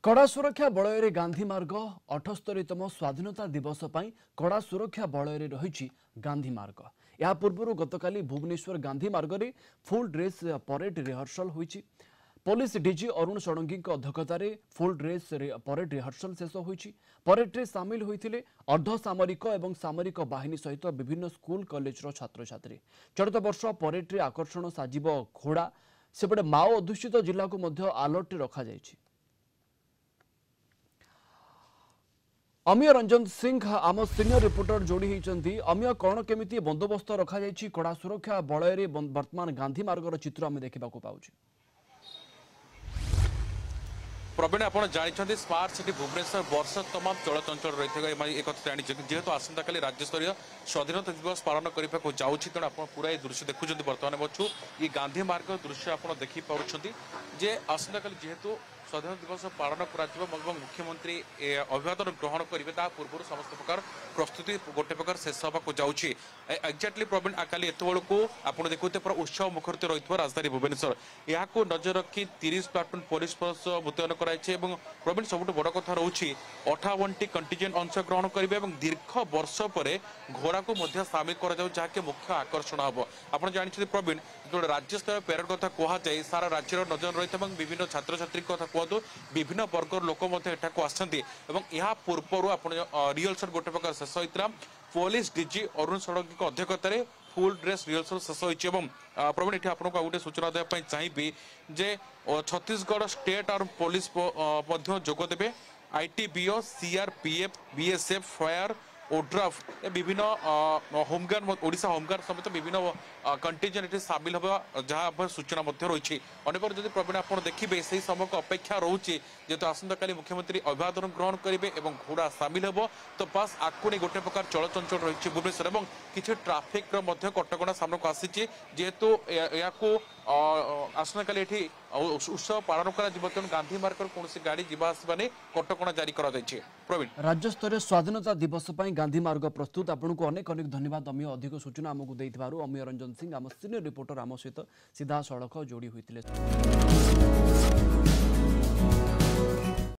कड़ा सुरक्षा बलय गांधी मार्ग 78तम स्वाधीनता दिवस पर कड़ा सुरक्षा बलय रही गांधी मार्ग। या पूर्व गतकाली भुवनेश्वर गांधी मार्ग में फुल ड्रेस परेड रिहर्सल होईछि। पुलिस डीजी अरुण षडंगी अध्यक्षतार फुल ड्रेस परेड रिहर्सल शेष होईछि। परेड रे सामिल होइथिले अर्धसामरिक और सामरिक बाहिनी सहित विभिन्न स्कूल कॉलेजर छात्र छात्री। चलित वर्ष परेड रे आकर्षण साजिब घोड़ा। सेपटे माओ अध्युषित जिला को मध्य अलर्ट रखा जायछि। अमीय रंजन सिंह आम सीनियर रिपोर्टर जोड़ी होती। अमीय कौन केमिति बंदोबस्त रखा जायछि कड़ा सुरक्षा बलय वर्तमान गांधी मार्गर चित्र आम देखा पाऊँ। प्रवीण आपड़ जानते स्मार्ट सिटी भुवनेश्वर वर्ष तमाम चलचंचल रही है। एक जानी जेहेतु आसंता काली राज्यस्तरीय स्वाधीनता दिवस पालन करने को जाऊँगी तेणु आप पूरा ये दृश्य देखुं। बर्तमान मछु ये गांधी मार्ग दृश्य आप देखिपुंट जे आसंता काली जेहेतु स्वाधीनता दिवस पालन कर मुख्यमंत्री अभिवादन ग्रहण करेंगे पूर्व समस्त प्रकार प्रस्तुति गोटे प्रकार शेष होगा जाऊँगी। एक्जाक्टली प्रवीण काली एत बड़ू आप देखते पूरा उत्सव मुखरित रही राजधानी भुवनेश्वर यहाँ नजर रखी 30 प्लाटून पुलिस फोर्स मुतयन प्रवीण सबुठ बड़ कथा रोचे 58टी कंटिजेंट अंशग्रहण करेंगे और दीर्घ वर्ष पर घोड़ा को सामिल कर मुख्य आकर्षण हम। आप जानते प्रवीण जो राज्यस्तरीय पेरेड कथा कहुए सारा राज्यर नजर रही है विभिन्न छात्र छात्री कथा कहतु विभिन्न वर्गर लोक आसती या पूर्व आप रिहर्सल गोटे प्रकार शेष होता। पुलिस डीजी अरुण षडंगी अध्यक्षतार फुल ड्रेस रिहर्सल शेष होती। प्रवीण ये आपको गोटे सूचना देवाई चाहिए जे छत्तीसगढ़ स्टेट और पुलिस जोगदेवे ITBP CRPF BSF fire ODRAF विभिन्न होमगार्ड ओडिशा होमगार्ड समेत विभिन्न कंटिजेंट सामिल होगा जहाँ सूचना रही। अनेक जब प्रवीण आप देखिए से समय को अपेक्षा रोचे जेहेतु आसंता काली मुख्यमंत्री अभिवादन ग्रहण करेंगे और घोड़ा सामिल हो तो पास आपको नहीं गोटे प्रकार चलचंचल रही भुवनेश्वर और किसी ट्राफिक कटकणा सामना को आसी जेहेतु या आसंता काली उत्सव पालन कर गांधी मार्ग कौन गाड़ी जावासवा नहीं कटकणा जारी कर प्रवीण राज्यस्तरीय स्वाधीनता दिवस पर गांधी मार्ग प्रस्तुत। आपको अनेक अनेक धन्यवाद अमीय अधिक सूचना आमको देइथिबारु। अमीय रंजन सिंह आम सीनियर रिपोर्टर आम सहित सीधा सड़क जोड़ी होते।